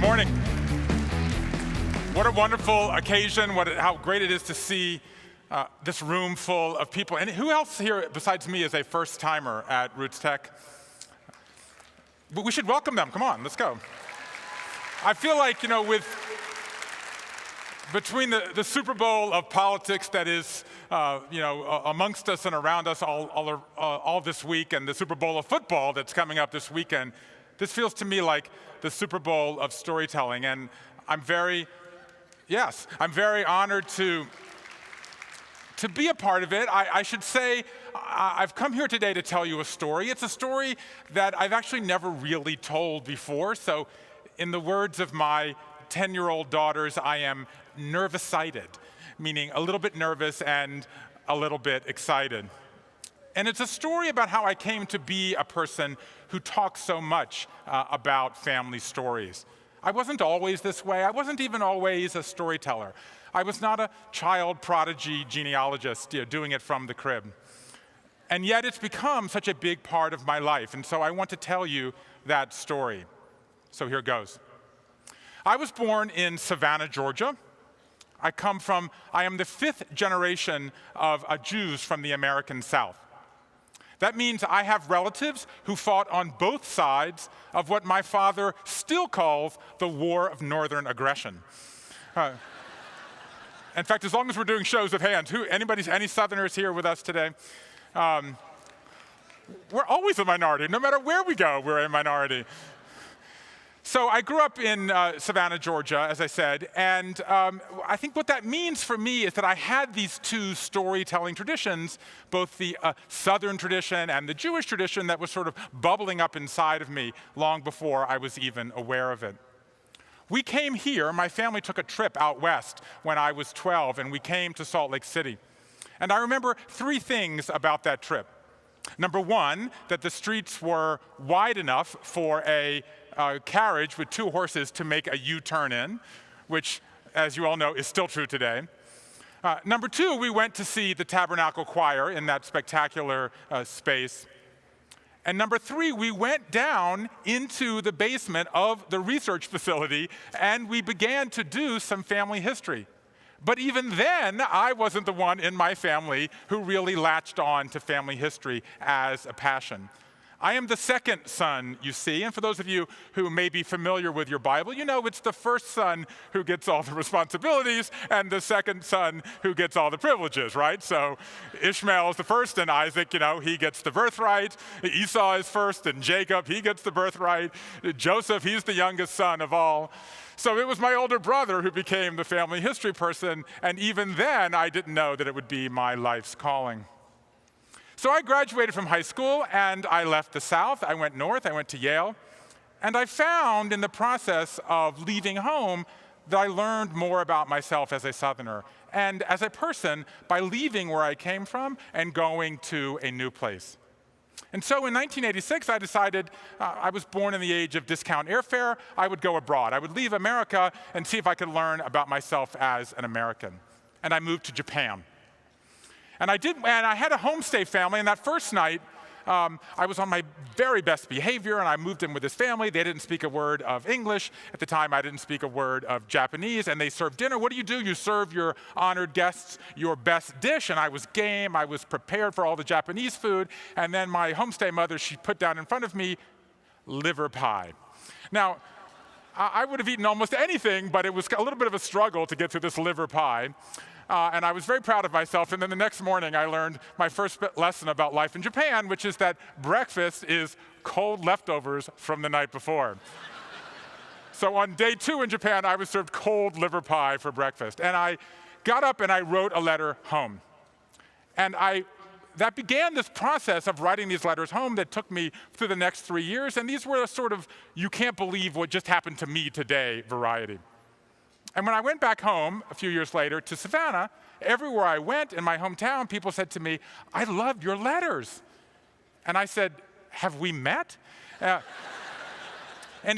morning. What a wonderful occasion. How great it is to see this room full of people. And who else here besides me is a first-timer at RootsTech? We should welcome them. Come on, let's go. I feel like, between the Super Bowl of politics that is, amongst us and around us all this week, and the Super Bowl of football that's coming up this weekend, this feels to me like the Super Bowl of storytelling. And I'm very honored to be a part of it. I should say, I've come here today to tell you a story. It's a story that I've actually never really told before. So in the words of my 10-year-old daughters, I am nervous-sighted, meaning a little bit nervous and a little bit excited. And it's a story about how I came to be a person who talks so much about family stories. I wasn't always this way. I wasn't even always a storyteller. I was not a child prodigy genealogist, doing it from the crib. And yet it's become such a big part of my life. And so I want to tell you that story. So here goes. I was born in Savannah, Georgia. I am the 5th generation of Jews from the American South. That means I have relatives who fought on both sides of what my father still calls the War of Northern Aggression. In fact, as long as we're doing shows of hands, any Southerners here with us today? We're always a minority. No matter where we go, we're a minority. So I grew up in Savannah, Georgia, as I said, and I think what that means for me is that I had these two storytelling traditions, both the Southern tradition and the Jewish tradition that was sort of bubbling up inside of me long before I was even aware of it. We came here, my family took a trip out west when I was 12, and we came to Salt Lake City. And I remember 3 things about that trip. Number 1, that the streets were wide enough for a carriage with 2 horses to make a U-turn in, which, as you all know, is still true today. Number 2, we went to see the Tabernacle Choir in that spectacular space. And number 3, we went down into the basement of the research facility and we began to do some family history. But even then, I wasn't the one in my family who really latched on to family history as a passion. I am the second son, you see, and for those of you who may be familiar with your Bible, you know it's the first son who gets all the responsibilities and the second son who gets all the privileges, right? So Ishmael is the first, and Isaac, he gets the birthright. Esau is first, and Jacob, he gets the birthright. Joseph, he's the youngest son of all. So it was my older brother who became the family history person, and even then, I didn't know that it would be my life's calling. So I graduated from high school, and I left the South. I went north. I went to Yale. And I found in the process of leaving home that I learned more about myself as a Southerner and as a person by leaving where I came from and going to a new place. And so in 1986, I decided I was born in the age of discount airfare. I would go abroad. I would leave America and see if I could learn about myself as an American. And I moved to Japan. And I had a homestay family, and that first night, I was on my very best behavior, and I moved in with this family. They didn't speak a word of English. At the time, I didn't speak a word of Japanese, and they served dinner. What do? You serve your honored guests your best dish, and I was game. I was prepared for all the Japanese food, and then my homestay mother, she put down in front of me liver pie. Now, I would have eaten almost anything, but it was a little bit of a struggle to get through this liver pie. And I was very proud of myself. And then the next morning, I learned my first lesson about life in Japan, which is that breakfast is cold leftovers from the night before. So on day 2 in Japan, I was served cold liver pie for breakfast. And I got up and I wrote a letter home. And that began this process of writing these letters home that took me through the next 3 years. And these were a sort of, you can't believe what just happened to me today variety. And when I went back home a few years later to Savannah, everywhere I went in my hometown, people said to me, I love your letters. And I said, have we met? And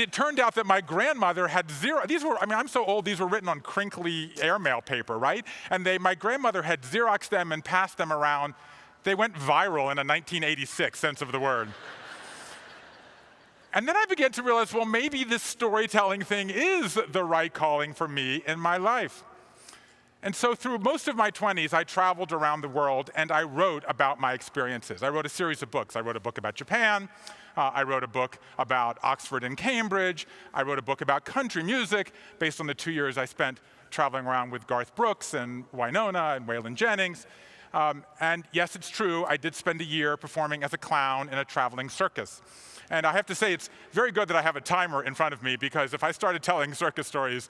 it turned out that my grandmother had I'm so old, these were written on crinkly airmail paper, right? And my grandmother had Xeroxed them and passed them around. They went viral in a 1986 sense of the word. And then I began to realize, well, maybe this storytelling thing is the right calling for me in my life. And so through most of my 20s, I traveled around the world and I wrote about my experiences. I wrote a series of books. I wrote a book about Japan. I wrote a book about Oxford and Cambridge. I wrote a book about country music based on the 2 years I spent traveling around with Garth Brooks and Winona and Waylon Jennings. And yes, it's true, I did spend a year performing as a clown in a traveling circus. And I have to say, it's very good that I have a timer in front of me, because if I started telling circus stories,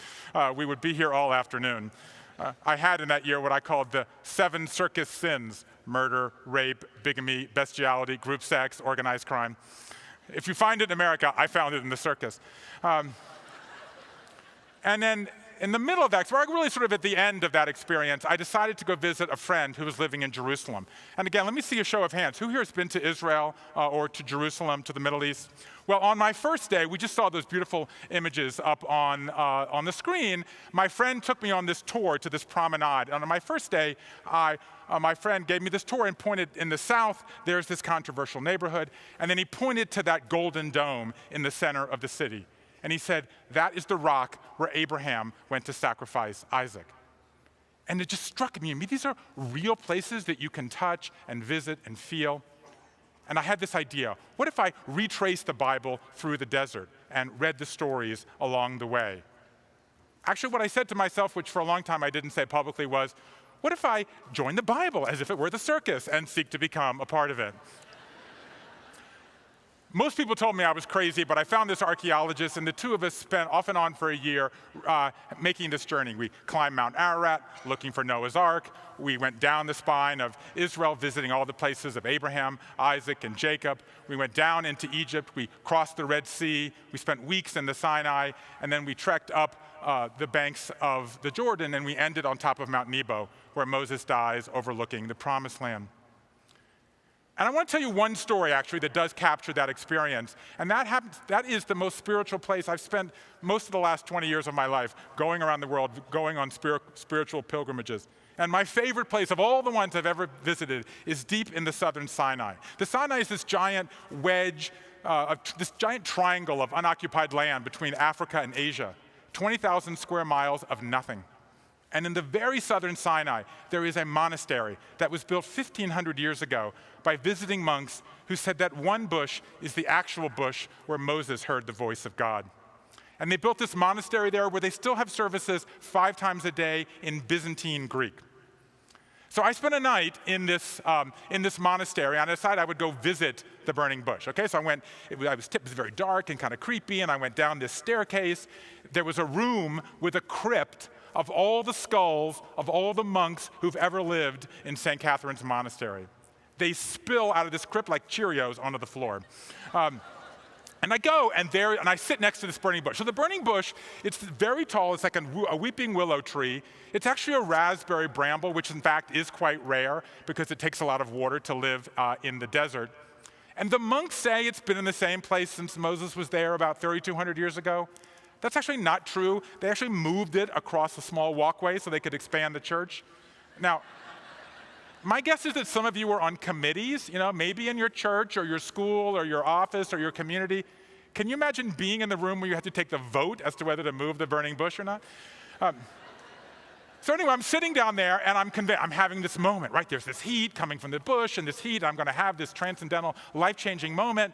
we would be here all afternoon. I had in that year what I called the 7 circus sins: murder, rape, bigamy, bestiality, group sex, organized crime. If you find it in America, I found it in the circus. And then in the middle of that, so really sort of at the end of that experience, I decided to go visit a friend who was living in Jerusalem. And again, let me see a show of hands. Who here has been to Israel or to Jerusalem, to the Middle East? Well, on my first day, we just saw those beautiful images up on the screen. My friend took me on this tour to this promenade. And on my first day, my friend gave me this tour and pointed in the south, there's this controversial neighborhood. And then he pointed to that golden dome in the center of the city. And he said, that is the rock where Abraham went to sacrifice Isaac. And it just struck me. I mean, these are real places that you can touch and visit and feel. And I had this idea. What if I retraced the Bible through the desert and read the stories along the way? Actually, what I said to myself, which for a long time I didn't say publicly, was, what if I joined the Bible as if it were the circus and seek to become a part of it? Most people told me I was crazy, but I found this archaeologist, and the two of us spent off and on for a year making this journey. We climbed Mount Ararat, looking for Noah's Ark. We went down the spine of Israel, visiting all the places of Abraham, Isaac, and Jacob. We went down into Egypt. We crossed the Red Sea. We spent weeks in the Sinai, and then we trekked up the banks of the Jordan, and we ended on top of Mount Nebo, where Moses dies overlooking the Promised Land. And I want to tell you one story, actually, that does capture that experience. And that is the most spiritual place. I've spent most of the last 20 years of my life going around the world, going on spiritual pilgrimages. And my favorite place of all the ones I've ever visited is deep in the southern Sinai. The Sinai is this giant wedge, this giant triangle of unoccupied land between Africa and Asia, 20,000 square miles of nothing. And in the very southern Sinai, there is a monastery that was built 1,500 years ago by visiting monks who said that one bush is the actual bush where Moses heard the voice of God. And they built this monastery there where they still have services 5 times a day in Byzantine Greek. So I spent a night in this monastery, and I decided I would go visit the burning bush. Okay, so I went, it was very dark and kind of creepy, and I went down this staircase. There was a room with a crypt of all the skulls of all the monks who've ever lived in St. Catherine's Monastery. They spill out of this crypt like Cheerios onto the floor. And I go, and I sit next to this burning bush. So the burning bush, it's very tall. It's like a weeping willow tree. It's actually a raspberry bramble, which in fact is quite rare because it takes a lot of water to live in the desert. And the monks say it's been in the same place since Moses was there about 3,200 years ago. That's actually not true. They actually moved it across a small walkway so they could expand the church. Now, my guess is that some of you were on committees, maybe in your church or your school or your office or your community. Can you imagine being in the room where you had to take the vote as to whether to move the burning bush or not? So anyway, I'm sitting down there and I'm convinced, I'm having this moment, right? There's this heat coming from the bush, and this heat, I'm going to have this transcendental, life-changing moment.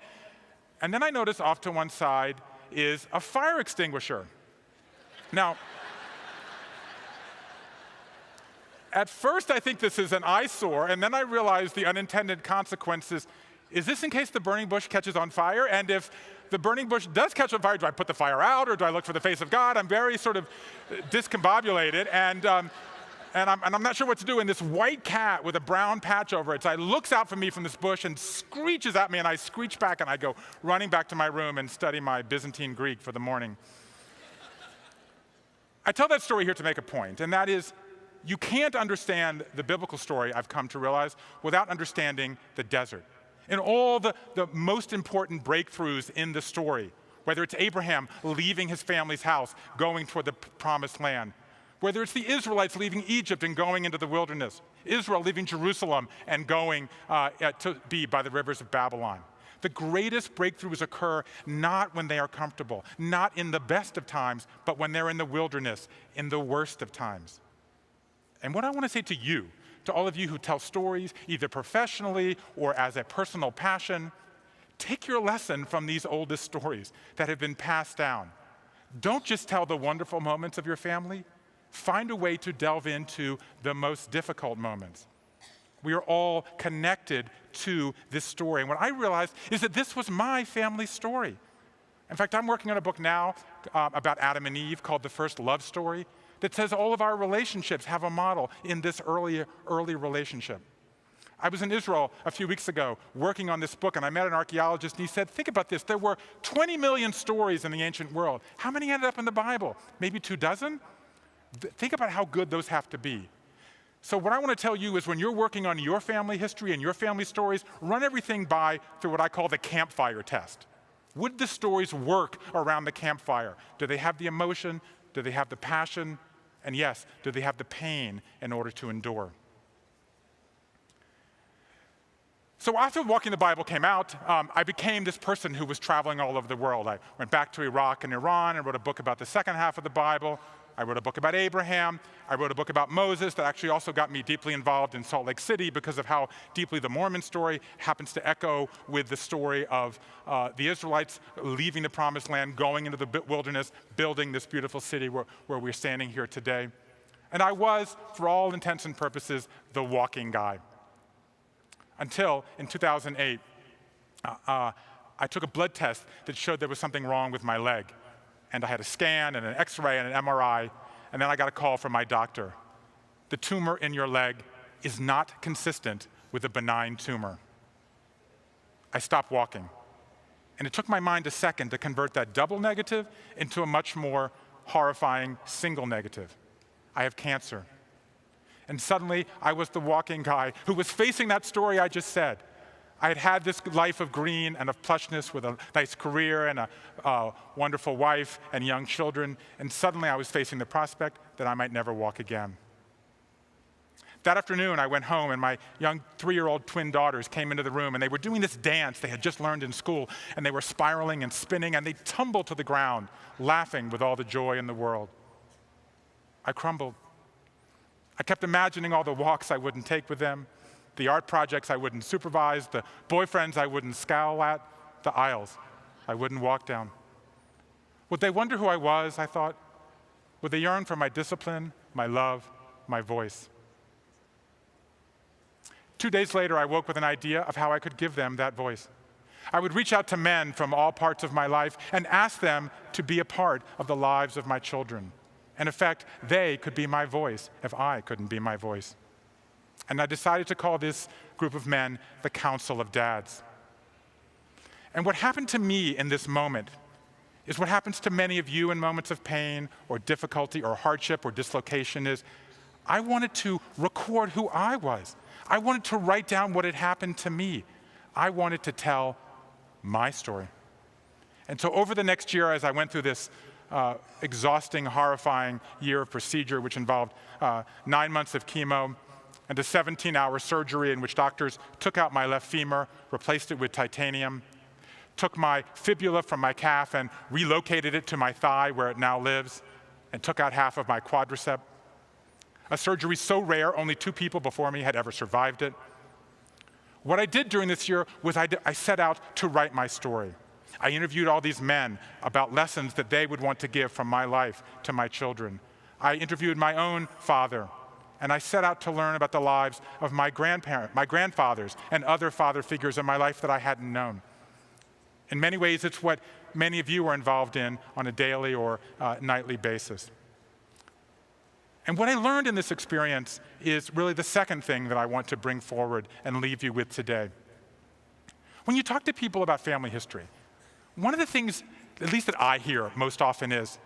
And then I notice off to one side is a fire extinguisher. Now, at first I think this is an eyesore, and then I realize the unintended consequences. Is this in case the burning bush catches on fire? And if the burning bush does catch on fire, do I put the fire out, or do I look for the face of God? I'm very sort of discombobulated, and I'm not sure what to do. And this white cat with a brown patch over its eye looks out for me from this bush and screeches at me, and I screech back, and I go running back to my room and study my Byzantine Greek for the morning. I tell that story here to make a point, and that is, you can't understand the biblical story, I've come to realize, without understanding the desert. And all the most important breakthroughs in the story, whether it's Abraham leaving his family's house, going toward the promised land, whether it's the Israelites leaving Egypt and going into the wilderness, Israel leaving Jerusalem and going to be by the rivers of Babylon. The greatest breakthroughs occur not when they are comfortable, not in the best of times, but when they're in the wilderness, in the worst of times. And what I want to say to you, to all of you who tell stories, either professionally or as a personal passion, take your lesson from these oldest stories that have been passed down. Don't just tell the wonderful moments of your family. Find a way to delve into the most difficult moments. We are all connected to this story. And what I realized is that this was my family story. In fact, I'm working on a book now about Adam and Eve called The First Love Story that says all of our relationships have a model in this early relationship. I was in Israel a few weeks ago working on this book, and I met an archaeologist, and he said, think about this. There were 20 million stories in the ancient world. How many ended up in the Bible? Maybe 24? Think about how good those have to be. So what I want to tell you is when you're working on your family history and your family stories, run everything through what I call the campfire test. Would the stories work around the campfire? Do they have the emotion? Do they have the passion? And yes, do they have the pain in order to endure? So after Walking the Bible came out, I became this person who was traveling all over the world. I went back to Iraq and Iran and wrote a book about the second half of the Bible. I wrote a book about Abraham. I wrote a book about Moses that actually also got me deeply involved in Salt Lake City because of how deeply the Mormon story happens to echo with the story of the Israelites leaving the Promised Land, going into the wilderness, building this beautiful city where we're standing here today. And I was, for all intents and purposes, the walking guy. Until in 2008, I took a blood test that showed there was something wrong with my leg. And I had a scan and an X-ray and an MRI, and then I got a call from my doctor. The tumor in your leg is not consistent with a benign tumor. I stopped walking. And it took my mind a second to convert that double negative into a much more horrifying single negative. I have cancer. And suddenly, I was the walking guy who was facing that story I just said. I had had this life of green and of plushness with a nice career and a wonderful wife and young children, and suddenly I was facing the prospect that I might never walk again. That afternoon, I went home, and my young 3-year-old twin daughters came into the room, and they were doing this dance they had just learned in school, and they were spiraling and spinning, and they tumbled to the ground, laughing with all the joy in the world. I crumbled. I kept imagining all the walks I wouldn't take with them, the art projects I wouldn't supervise, the boyfriends I wouldn't scowl at, the aisles I wouldn't walk down. Would they wonder who I was, I thought? Would they yearn for my discipline, my love, my voice? 2 days later, I woke with an idea of how I could give them that voice. I would reach out to men from all parts of my life and ask them to be a part of the lives of my children. And in fact, they could be my voice if I couldn't be my voice. And I decided to call this group of men the Council of Dads. And what happened to me in this moment is what happens to many of you in moments of pain or difficulty or hardship or dislocation is I wanted to record who I was. I wanted to write down what had happened to me. I wanted to tell my story. And so over the next year, as I went through this exhausting, horrifying year of procedure, which involved 9 months of chemo, and a 17-hour surgery in which doctors took out my left femur, replaced it with titanium, took my fibula from my calf and relocated it to my thigh where it now lives, and took out half of my quadricep. A surgery so rare, only 2 people before me had ever survived it. What I did during this year was I set out to write my story. I interviewed all these men about lessons that they would want to give from my life to my children. I interviewed my own father, and I set out to learn about the lives of my grandfathers, and other father figures in my life that I hadn't known. In many ways, it's what many of you are involved in on a daily or nightly basis. And what I learned in this experience is really the second thing that I want to bring forward and leave you with today. When you talk to people about family history, one of the things, at least that I hear most often is,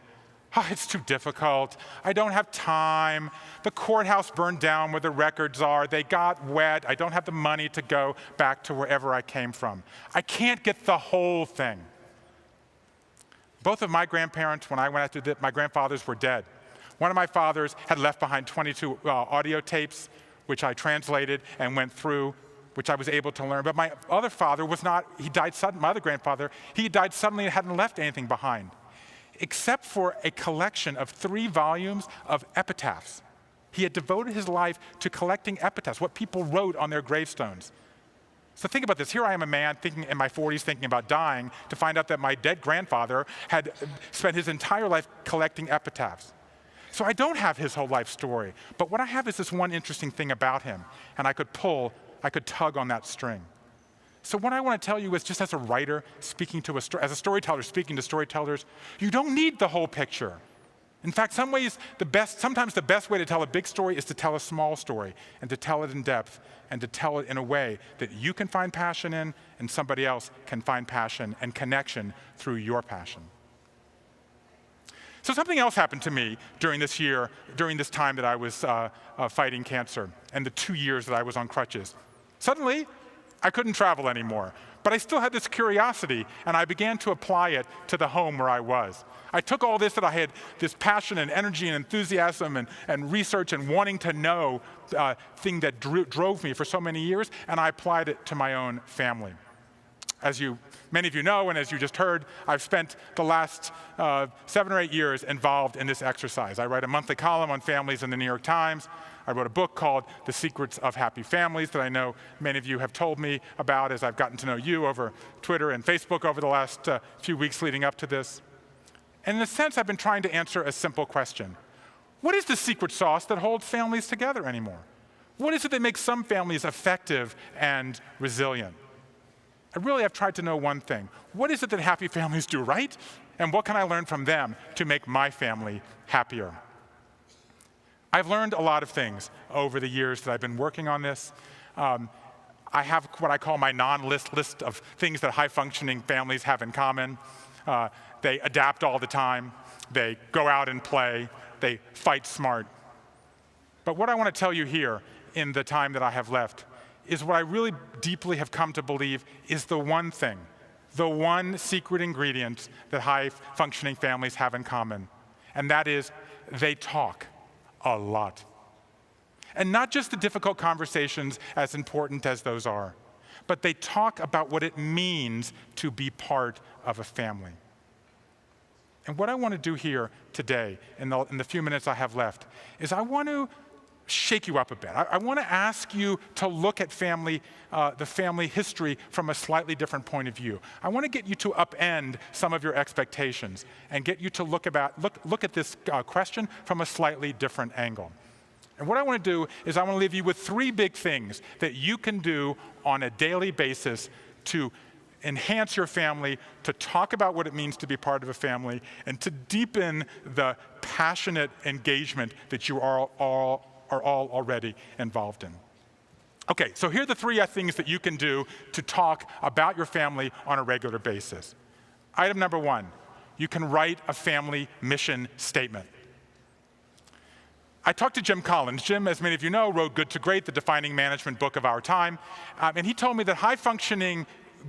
oh, it's too difficult. I don't have time. The courthouse burned down where the records are. They got wet. I don't have the money to go back to wherever I came from. I can't get the whole thing. Both of my grandparents, when I went out to my grandfathers were dead. One of my fathers had left behind 22 audio tapes, which I translated and went through which I was able to learn. But my other father was not, he died suddenly, my other grandfather, he died suddenly and hadn't left anything behind, except for a collection of 3 volumes of epitaphs. He had devoted his life to collecting epitaphs, what people wrote on their gravestones. So think about this. Here I am, a man thinking in my 40s, thinking about dying, to find out that my dead grandfather had spent his entire life collecting epitaphs. So I don't have his whole life story, but what I have is this one interesting thing about him, and I could tug on that string. So what I want to tell you is, just as a writer speaking to as a storyteller speaking to storytellers, you don't need the whole picture. In fact, sometimes the best way to tell a big story is to tell a small story, and to tell it in depth, and to tell it in a way that you can find passion in, and somebody else can find passion and connection through your passion. So something else happened to me during this time that I was fighting cancer, and the 2 years that I was on crutches. Suddenly, I couldn't travel anymore, but I still had this curiosity, and I began to apply it to the home where I was. I took all this that I had, this passion and energy and enthusiasm and research and wanting to know thing that drove me for so many years, and I applied it to my own family. As many of you know, and as you just heard, I've spent the last 7 or 8 years involved in this exercise. I write a monthly column on families in the New York Times. I wrote a book called The Secrets of Happy Families that I know many of you have told me about as I've gotten to know you over Twitter and Facebook over the last few weeks leading up to this. And in a sense, I've been trying to answer a simple question. What is the secret sauce that holds families together anymore? What is it that makes some families effective and resilient? I've tried to know one thing. What is it that happy families do right? And what can I learn from them to make my family happier? I've learned a lot of things over the years that I've been working on this. I have what I call my list of things that high-functioning families have in common. They adapt all the time. They go out and play. They fight smart. But what I want to tell you here in the time that I have left is what I really deeply have come to believe is the one thing, the one secret ingredient that high-functioning families have in common, and that is they talk a lot. And not just the difficult conversations, as important as those are, but they talk about what it means to be part of a family. And what I want to do here today, in the few minutes I have left, is I want to shake you up a bit. I want to ask you to look at the family history from a slightly different point of view. I want to get you to upend some of your expectations and get you to look at this question from a slightly different angle. And what I want to do is I want to leave you with 3 big things that you can do on a daily basis to enhance your family, to talk about what it means to be part of a family, and to deepen the passionate engagement that you are all already involved in. Okay, so here are the 3 things that you can do to talk about your family on a regular basis. Item number 1, you can write a family mission statement. I talked to Jim Collins. Jim, as many of you know, wrote Good to Great, the defining management book of our time. And he told me that high-functioning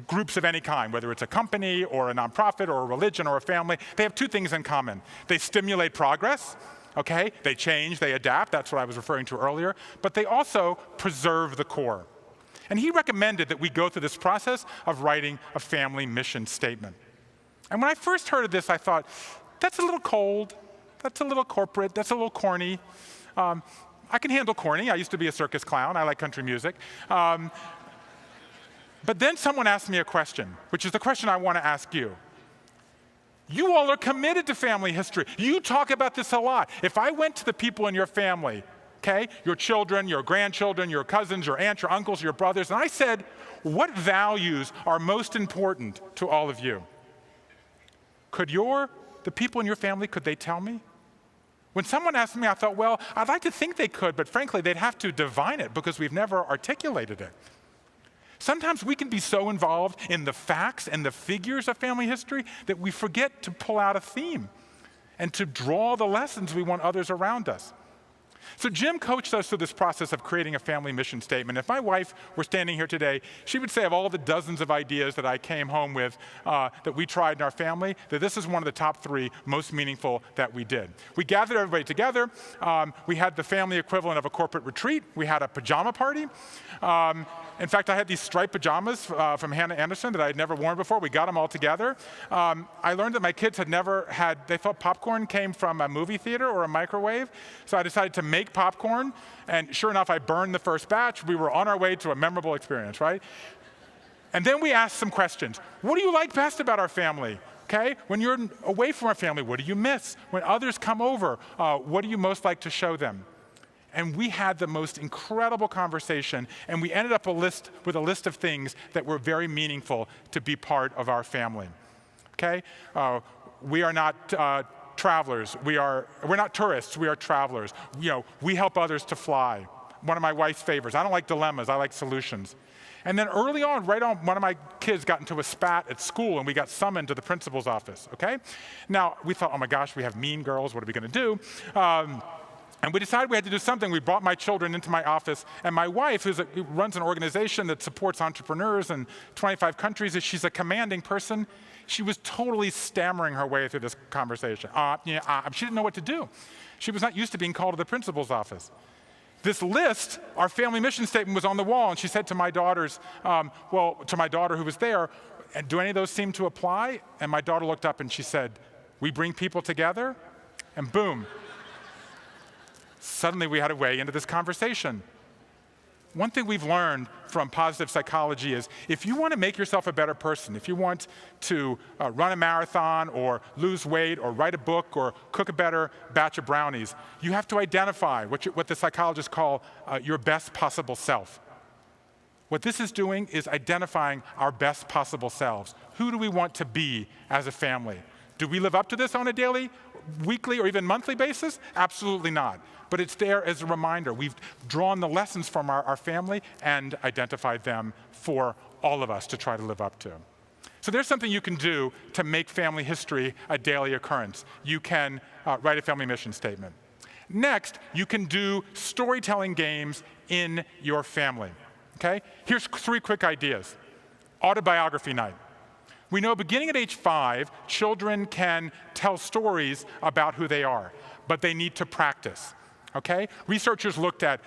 groups of any kind, whether it's a company or a nonprofit or a religion or a family, they have 2 things in common. They stimulate progress, okay? They change, they adapt, that's what I was referring to earlier, but they also preserve the core. And he recommended that we go through this process of writing a family mission statement. And when I first heard of this, I thought, that's a little cold, that's a little corporate, that's a little corny. I can handle corny. I used to be a circus clown. I like country music. But then someone asked me a question, which is the question I want to ask you. You all are committed to family history. You talk about this a lot. If I went to the people in your family, okay, your children, your grandchildren, your cousins, your aunts, your uncles, your brothers, and I said, what values are most important to all of you? Could the people in your family, could they tell me? When someone asked me, I thought, well, I'd like to think they could, but frankly, they'd have to divine it because we've never articulated it. Sometimes we can be so involved in the facts and the figures of family history that we forget to pull out a theme and to draw the lessons we want others around us. So Jim coached us through this process of creating a family mission statement. If my wife were standing here today, she would say of all the dozens of ideas that I came home with that we tried in our family, that this is one of the top 3 most meaningful that we did. We gathered everybody together. We had the family equivalent of a corporate retreat. We had a pajama party. In fact, I had these striped pajamas from Hannah Anderson that I had never worn before. We got them all together. I learned that my kids had never had, they thought popcorn came from a movie theater or a microwave. So I decided to make popcorn. And sure enough, I burned the first batch. We were on our way to a memorable experience, right? And then we asked some questions. What do you like best about our family? Okay? When you're away from our family, what do you miss? When others come over, what do you most like to show them? And we had the most incredible conversation, and we ended up with a list of things that were very meaningful to be part of our family. Okay? We are not travelers. We're not tourists. We are travelers. We help others to fly. One of my wife's favorites. I don't like dilemmas. I like solutions. And then early on, right on, one of my kids got into a spat at school, and we got summoned to the principal's office. Okay? Now we thought, oh my gosh, we have mean girls. What are we going to do? And we decided we had to do something. We brought my children into my office, and my wife, who runs an organization that supports entrepreneurs in 25 countries, she's a commanding person. She was totally stammering her way through this conversation. She didn't know what to do. She was not used to being called to the principal's office. This list, our family mission statement, was on the wall, and she said to my daughters, to my daughter who was there, do any of those seem to apply? And my daughter looked up and she said, we bring people together? And boom. Suddenly we had a way into this conversation. One thing we've learned from positive psychology is if you want to make yourself a better person, if you want to run a marathon or lose weight or write a book or cook a better batch of brownies, you have to identify what the psychologists call your best possible self. What this is doing is identifying our best possible selves. Who do we want to be as a family? Do we live up to this on a daily, weekly, or even monthly basis? Absolutely not. But it's there as a reminder. We've drawn the lessons from our family and identified them for all of us to try to live up to. So there's something you can do to make family history a daily occurrence. You can write a family mission statement. Next, you can do storytelling games in your family. Okay? Here's 3 quick ideas. Autobiography night. We know beginning at age 5, children can tell stories about who they are, but they need to practice. Okay? Researchers looked at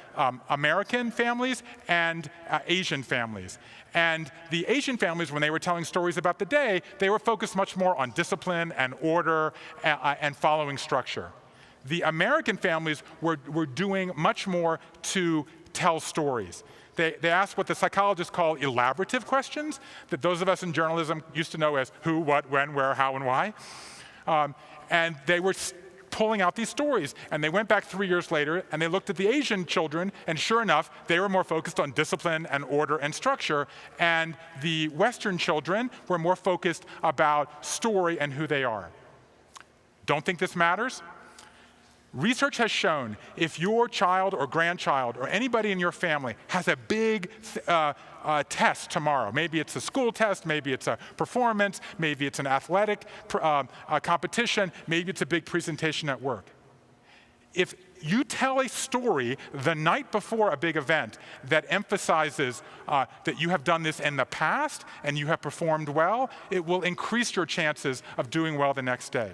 American families and Asian families. And the Asian families, when they were telling stories about the day, they were focused much more on discipline and order and following structure. The American families were doing much more to tell stories. They asked what the psychologists call elaborative questions that those of us in journalism used to know as who, what, when, where, how, and why. And they were pulling out these stories. And they went back 3 years later, and they looked at the Asian children, and sure enough, they were more focused on discipline and order and structure. And the Western children were more focused about story and who they are. Don't think this matters? Research has shown if your child or grandchild or anybody in your family has a big test tomorrow, maybe it's a school test, maybe it's a performance, maybe it's an athletic competition, maybe it's a big presentation at work. If you tell a story the night before a big event that emphasizes that you have done this in the past and you have performed well, it will increase your chances of doing well the next day.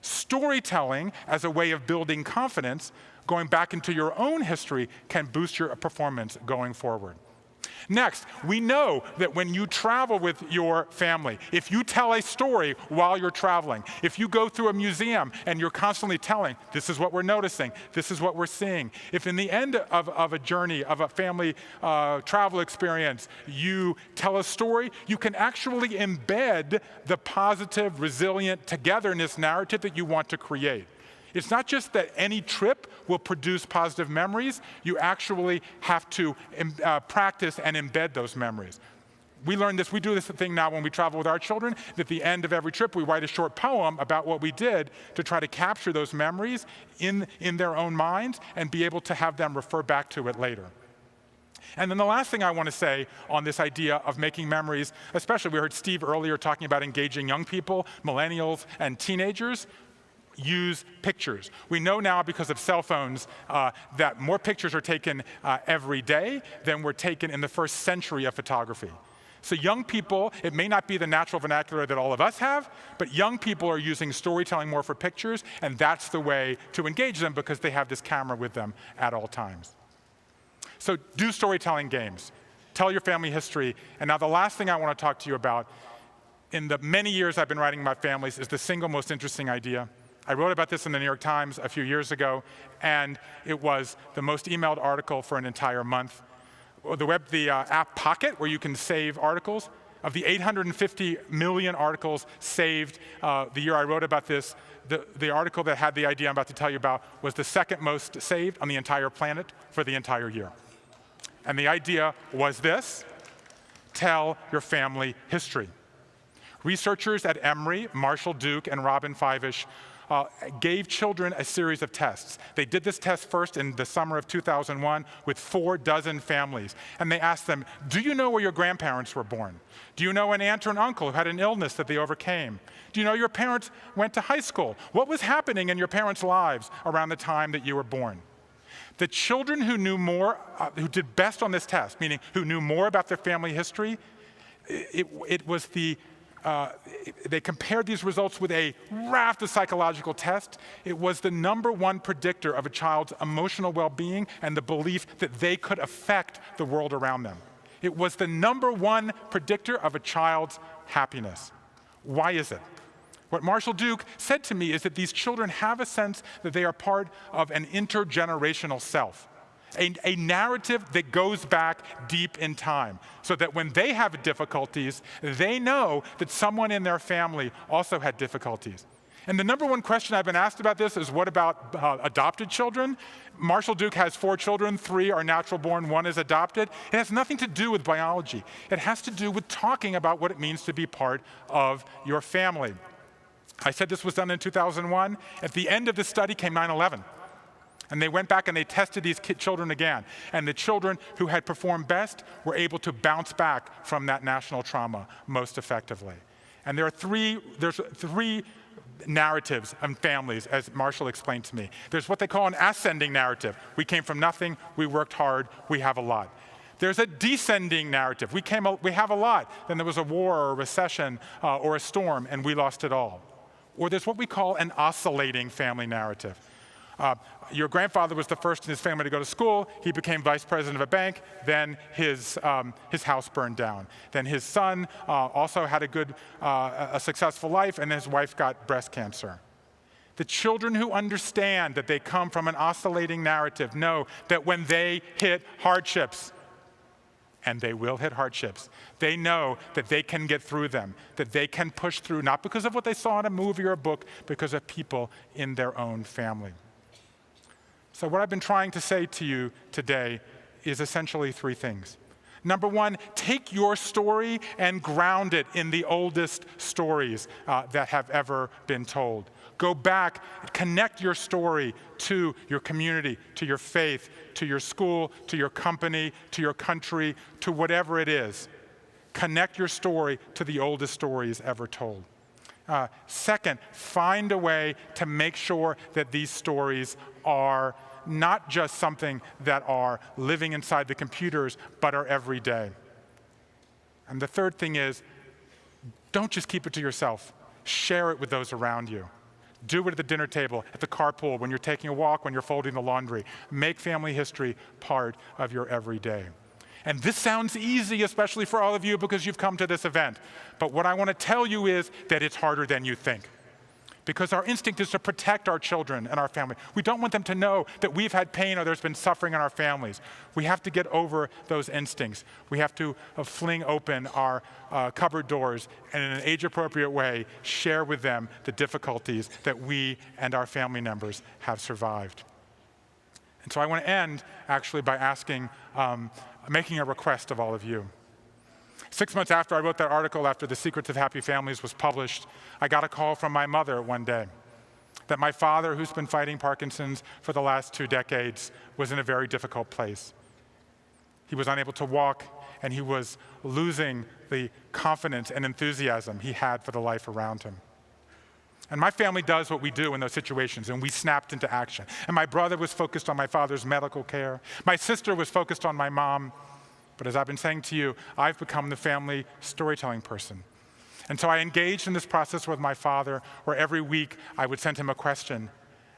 Storytelling as a way of building confidence, going back into your own history, can boost your performance going forward. Next, we know that when you travel with your family, if you tell a story while you're traveling, if you go through a museum and you're constantly telling, this is what we're noticing, this is what we're seeing, if in the end of a journey, of a family travel experience, you tell a story, you can actually embed the positive, resilient togetherness narrative that you want to create. It's not just that any trip will produce positive memories, you actually have to practice and embed those memories. We learned this, we do this thing now when we travel with our children, that at the end of every trip we write a short poem about what we did to try to capture those memories in their own minds and be able to have them refer back to it later. And then the last thing I want to say on this idea of making memories, especially we heard Steve earlier talking about engaging young people, millennials, and teenagers. use pictures. We know now because of cell phones that more pictures are taken every day than were taken in the first century of photography. So young people, it may not be the natural vernacular that all of us have, but young people are using storytelling more for pictures, and that's the way to engage them because they have this camera with them at all times. So do storytelling games. Tell your family history. And now the last thing I want to talk to you about, in the many years I've been writing about families, is the single most interesting idea. I wrote about this in the New York Times a few years ago, and it was the most emailed article for an entire month. The app Pocket, where you can save articles, of the 850 million articles saved the year I wrote about this, the article that had the idea I'm about to tell you about was the second most saved on the entire planet for the entire year. And the idea was this: tell your family history. Researchers at Emory, Marshall Duke, and Robin Fivish gave children a series of tests. They did this test first in the summer of 2001 with 4 families. And they asked them, do you know where your grandparents were born? Do you know an aunt or an uncle who had an illness that they overcame? Do you know your parents went to high school? What was happening in your parents' lives around the time that you were born? The children who knew more, who did best on this test, meaning who knew more about their family history, they compared these results with a raft of psychological tests. It was the #1 predictor of a child's emotional well-being and the belief that they could affect the world around them. It was the #1 predictor of a child's happiness. Why is it? What Marshall Duke said to me is that these children have a sense that they are part of an intergenerational self. A narrative that goes back deep in time, so that when they have difficulties, they know that someone in their family also had difficulties. And the #1 question I've been asked about this is, what about adopted children? Marshall Duke has 4 children, 3 are natural born, 1 is adopted. It has nothing to do with biology. It has to do with talking about what it means to be part of your family. I said this was done in 2001. At the end of the study came 9/11. And they went back and they tested these children again. And the children who had performed best were able to bounce back from that national trauma most effectively. And there's three narratives in families, as Marshall explained to me. There's what they call an ascending narrative. We came from nothing, we worked hard, we have a lot. There's a descending narrative. We have a lot, then there was a war or a recession or a storm, and we lost it all. Or there's what we call an oscillating family narrative. Your grandfather was the first in his family to go to school. He became vice president of a bank. Then his house burned down. Then his son also had a successful life, and his wife got breast cancer. The children who understand that they come from an oscillating narrative know that when they hit hardships, and they will hit hardships, they know that they can get through them, that they can push through, not because of what they saw in a movie or a book, because of people in their own family. So what I've been trying to say to you today is essentially 3 things. #1, take your story and ground it in the oldest stories that have ever been told. Go back, connect your story to your community, to your faith, to your school, to your company, to your country, to whatever it is. Connect your story to the oldest stories ever told. Second, find a way to make sure that these stories are not just something that are living inside the computers, but are every day. And the third thing is, don't just keep it to yourself. Share it with those around you. Do it at the dinner table, at the carpool, when you're taking a walk, when you're folding the laundry. Make family history part of your everyday. And this sounds easy, especially for all of you, because you've come to this event. But what I want to tell you is that it's harder than you think. Because our instinct is to protect our children and our family. We don't want them to know that we've had pain or there's been suffering in our families. We have to get over those instincts. We have to fling open our cupboard doors and in an age-appropriate way share with them the difficulties that we and our family members have survived. And so I want to end actually by making a request of all of you. 6 months after I wrote that article, after The Secrets of Happy Families was published, I got a call from my mother one day that my father, who's been fighting Parkinson's for the last 2 decades, was in a very difficult place. He was unable to walk, and he was losing the confidence and enthusiasm he had for the life around him. And my family does what we do in those situations, and we snapped into action. And my brother was focused on my father's medical care. My sister was focused on my mom. But as I've been saying to you, I've become the family storytelling person. And so I engaged in this process with my father, where every week I would send him a question.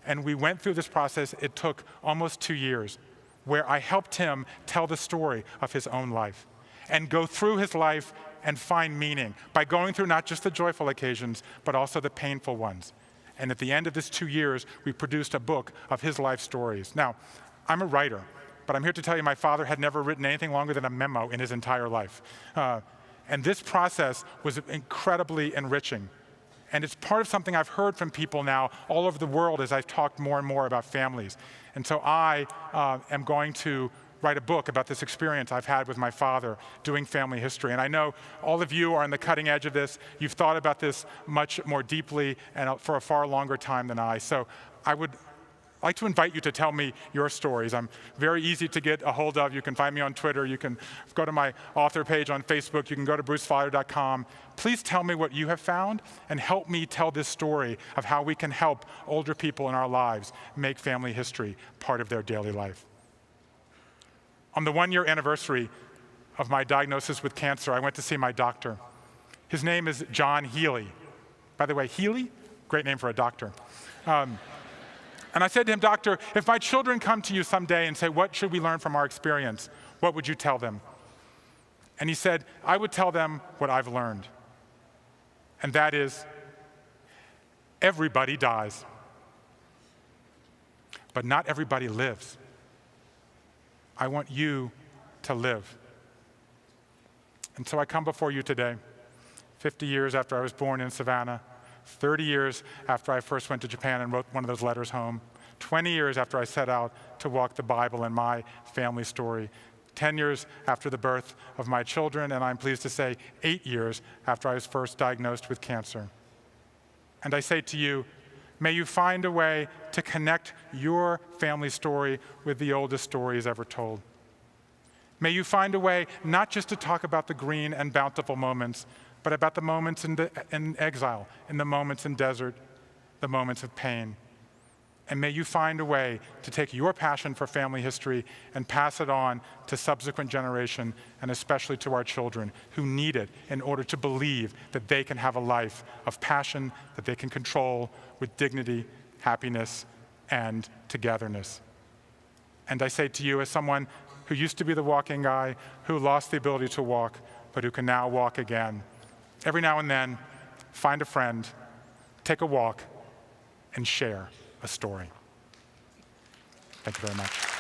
And we went through this process. It took almost 2 years, where I helped him tell the story of his own life and go through his life and find meaning by going through not just the joyful occasions, but also the painful ones. And at the end of this 2 years, we produced a book of his life stories. Now, I'm a writer, but I'm here to tell you my father had never written anything longer than a memo in his entire life. And this process was incredibly enriching. And it's part of something I've heard from people now all over the world as I've talked more and more about families. And so I am going to write a book about this experience I've had with my father doing family history. And I know all of you are on the cutting edge of this. You've thought about this much more deeply and for a far longer time than I. So I would like to invite you to tell me your stories. I'm very easy to get a hold of. You can find me on Twitter. You can go to my author page on Facebook. You can go to brucefeiler.com. Please tell me what you have found and help me tell this story of how we can help older people in our lives make family history part of their daily life. On the 1-year anniversary of my diagnosis with cancer, I went to see my doctor. His name is John Healy. By the way, Healy, great name for a doctor. And I said to him, "Doctor, if my children come to you someday and say, what should we learn from our experience, what would you tell them?" And he said, "I would tell them what I've learned. And that is, everybody dies, but not everybody lives. I want you to live." And so I come before you today, 50 years after I was born in Savannah, 30 years after I first went to Japan and wrote one of those letters home, 20 years after I set out to walk the Bible in my family story, 10 years after the birth of my children, and I'm pleased to say 8 years after I was first diagnosed with cancer. And I say to you, may you find a way to connect your family story with the oldest stories ever told. May you find a way not just to talk about the green and bountiful moments, but about the moments in exile, in the moments in desert, the moments of pain. And may you find a way to take your passion for family history and pass it on to subsequent generation, and especially to our children who need it in order to believe that they can have a life of passion that they can control with dignity, happiness, and togetherness. And I say to you, as someone who used to be the walking guy, who lost the ability to walk, but who can now walk again, every now and then, find a friend, take a walk, and share a story. Thank you very much.